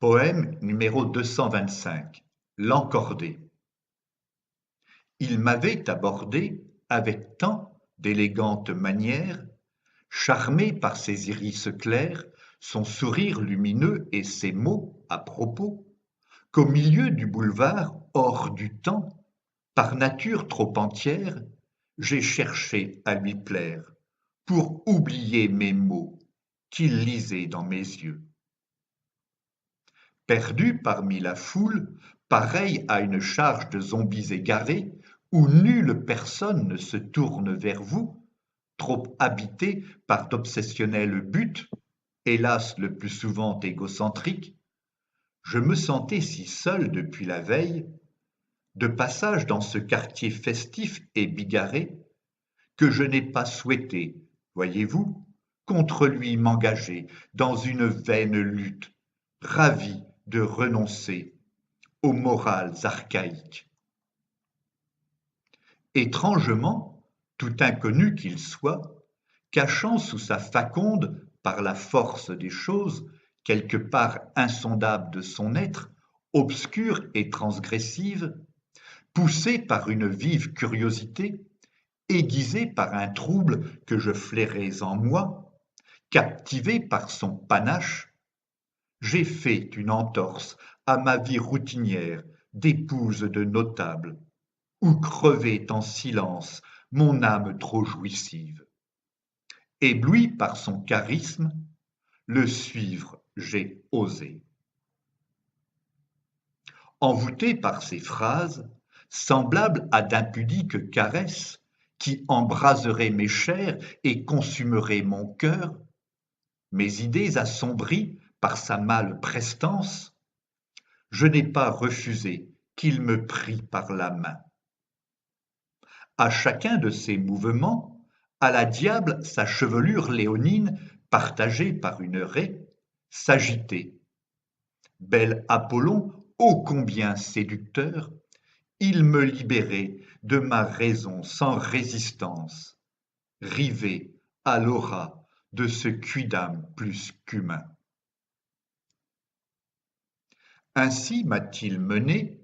Poème numéro 225, L'Encordé. Il m'avait abordé avec tant d'élégantes manières, charmé par ses iris clairs, son sourire lumineux et ses mots à propos, qu'au milieu du boulevard, hors du temps, par nature trop entière, j'ai cherché à lui plaire, pour oublier mes mots qu'il lisait dans mes yeux. Perdu parmi la foule, pareil à une charge de zombies égarés, où nulle personne ne se tourne vers vous, trop habité par d'obsessionnels buts, hélas le plus souvent égocentriques, je me sentais si seul depuis la veille, de passage dans ce quartier festif et bigarré, que je n'ai pas souhaité, voyez-vous, contre lui m'engager dans une vaine lutte, ravi de renoncer aux morales archaïques. Étrangement, tout inconnu qu'il soit, cachant sous sa faconde, par la force des choses, quelque part insondable de son être, obscure et transgressive, poussé par une vive curiosité, aiguisé par un trouble que je flairais en moi, captivé par son panache, j'ai fait une entorse à ma vie routinière d'épouse de notable, où crevait en silence mon âme trop jouissive. Ébloui par son charisme, le suivre j'ai osé. Envoûté par ses phrases, semblables à d'impudiques caresses, qui embraseraient mes chairs et consumeraient mon cœur, mes idées assombries par sa mâle prestance, je n'ai pas refusé qu'il me prit par la main. À chacun de ses mouvements, à la diable sa chevelure léonine, partagée par une raie, s'agitait. Bel Apollon, ô combien séducteur, il me libérait de ma raison sans résistance, rivé à l'aura de ce quidam plus qu'humain. Ainsi m'a-t-il mené,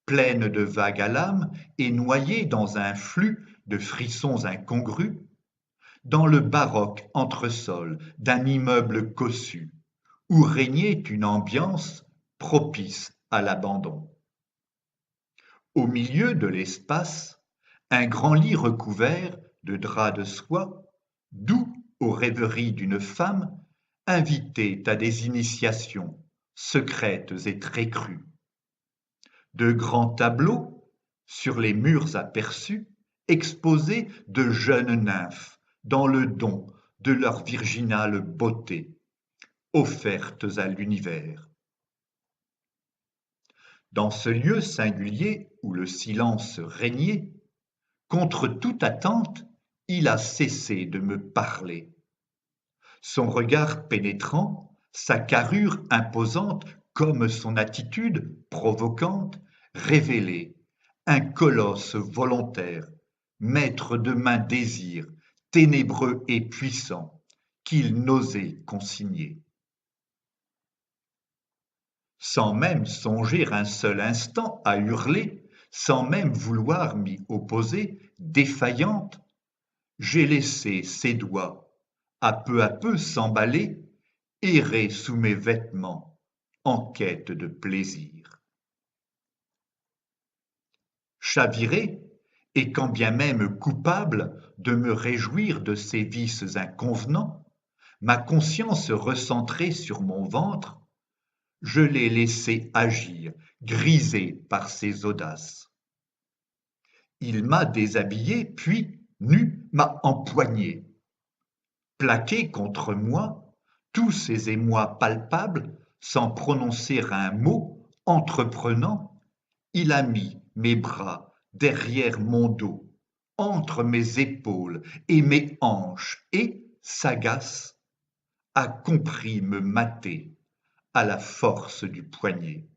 pleine de vagues à l'âme et noyée dans un flux de frissons incongrus, dans le baroque entresol d'un immeuble cossu, où régnait une ambiance propice à l'abandon. Au milieu de l'espace, un grand lit recouvert de draps de soie, doux aux rêveries d'une femme, invitait à des initiations secrètes et très crues. De grands tableaux, sur les murs aperçus, exposaient de jeunes nymphes dans le don de leur virginale beauté, offertes à l'univers. Dans ce lieu singulier où le silence régnait, contre toute attente, il a cessé de me parler. Son regard pénétrant, sa carrure imposante, comme son attitude provocante, révélaient un colosse volontaire, maître de mains désirs, ténébreux et puissant, qu'il n'osait consigner. Sans même songer un seul instant à hurler, sans même vouloir m'y opposer, défaillante, j'ai laissé ses doigts, à peu s'emballer, errer sous mes vêtements, en quête de plaisir. Chaviré, et quand bien même coupable de me réjouir de ses vices inconvenants, ma conscience recentrée sur mon ventre, je l'ai laissé agir, grisé par ses audaces. Il m'a déshabillé, puis, nu, m'a empoigné. Plaqué contre moi, tous ses émois palpables, sans prononcer un mot, entreprenant, il a mis mes bras derrière mon dos, entre mes épaules et mes hanches, et, sagace, a compris me mater à la force du poignet.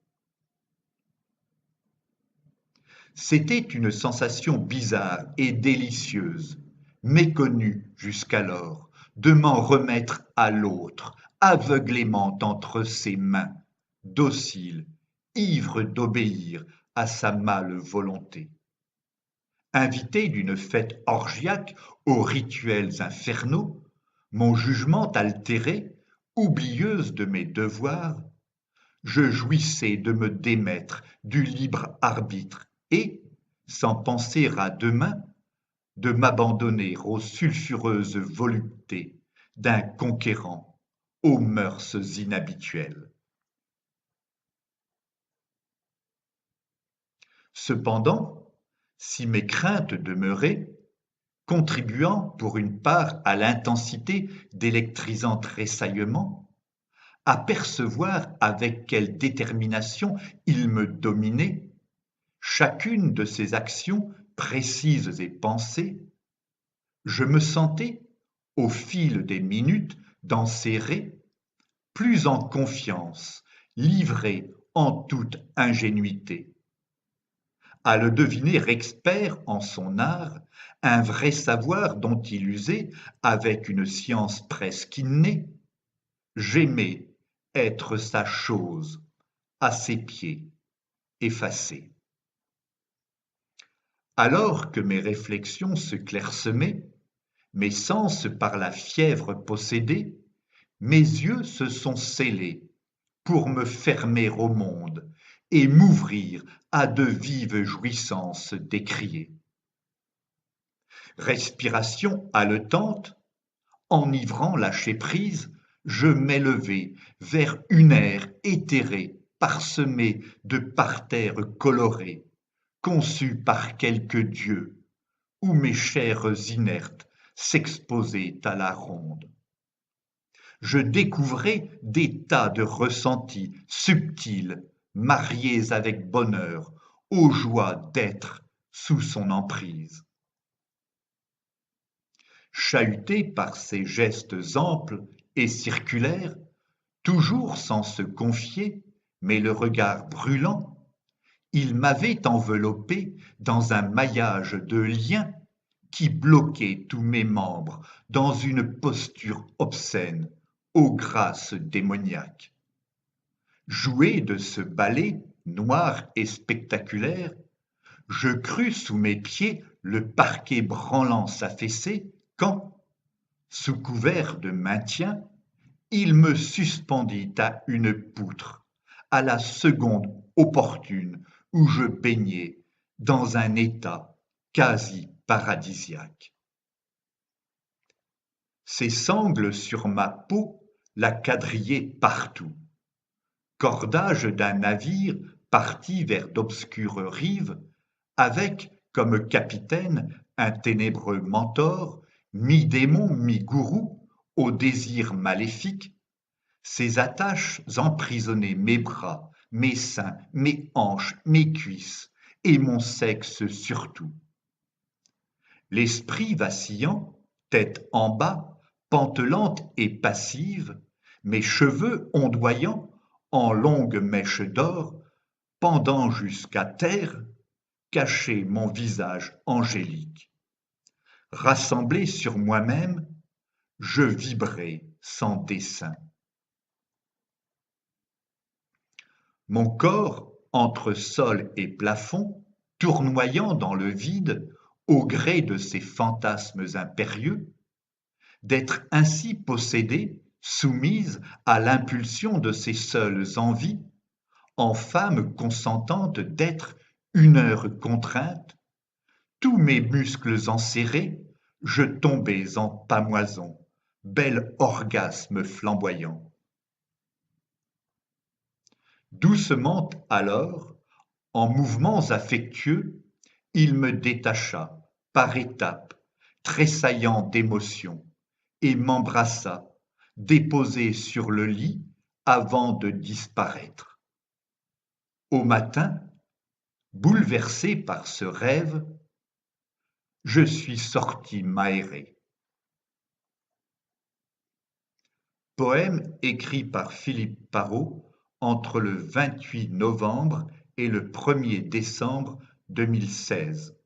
C'était une sensation bizarre et délicieuse, méconnue jusqu'alors, de m'en remettre à l'autre, aveuglément entre ses mains, docile, ivre d'obéir à sa mâle volonté. Invité d'une fête orgiaque aux rituels infernaux, mon jugement altéré, oublieuse de mes devoirs, je jouissais de me démettre du libre arbitre et, sans penser à demain, de m'abandonner aux sulfureuses voluptés d'un conquérant aux mœurs inhabituelles. Cependant, si mes craintes demeuraient, contribuant pour une part à l'intensité d'électrisants tressaillements, à percevoir avec quelle détermination il me dominait, chacune de ses actions précises et pensées, je me sentais, au fil des minutes, d'enserrer, plus en confiance, livré en toute ingénuité. À le deviner expert en son art, un vrai savoir dont il usait avec une science presque innée, j'aimais être sa chose, à ses pieds, effacée. Alors que mes réflexions se clairsemaient, mes sens par la fièvre possédés, mes yeux se sont scellés pour me fermer au monde et m'ouvrir à de vives jouissances décriées. Respiration haletante, enivrant lâcher prise, je m'élevai vers une ère éthérée, parsemée de parterres colorés, conçus par quelque dieu, où mes chairs inertes s'exposaient à la ronde. Je découvrais des tas de ressentis subtils, mariés avec bonheur, aux joies d'être sous son emprise. Chahuté par ses gestes amples et circulaires, toujours sans se confier, mais le regard brûlant, il m'avait enveloppé dans un maillage de liens qui bloquait tous mes membres dans une posture obscène, aux grâces démoniaques. Joué de ce ballet noir et spectaculaire, je crus sous mes pieds le parquet branlant s'affaisser quand, sous couvert de maintien, il me suspendit à une poutre, à la seconde opportune où je baignais dans un état quasi paradisiaque. Ses sangles sur ma peau la quadrillaient partout. Cordage d'un navire parti vers d'obscures rives, avec comme capitaine un ténébreux mentor, mi-démon, mi-gourou, au désir maléfique, ses attaches emprisonnaient mes bras, mes seins, mes hanches, mes cuisses, et mon sexe surtout. L'esprit vacillant, tête en bas, pantelante et passive, mes cheveux ondoyants, en longues mèches d'or, pendant jusqu'à terre, cachaient mon visage angélique. Rassemblé sur moi-même, je vibrais sans dessein. Mon corps, entre sol et plafond, tournoyant dans le vide, au gré de ces fantasmes impérieux, d'être ainsi possédée, soumise à l'impulsion de ses seules envies, en femme consentante d'être une heure contrainte, tous mes muscles enserrés, je tombais en pâmoison, bel orgasme flamboyant. Doucement alors, en mouvements affectueux, il me détacha, par étapes, tressaillant d'émotion, et m'embrassa, déposé sur le lit avant de disparaître. Au matin, bouleversé par ce rêve, je suis sorti m'aérer. Poème écrit par Philippe Parrot entre le 28 novembre et le 1er décembre 2016.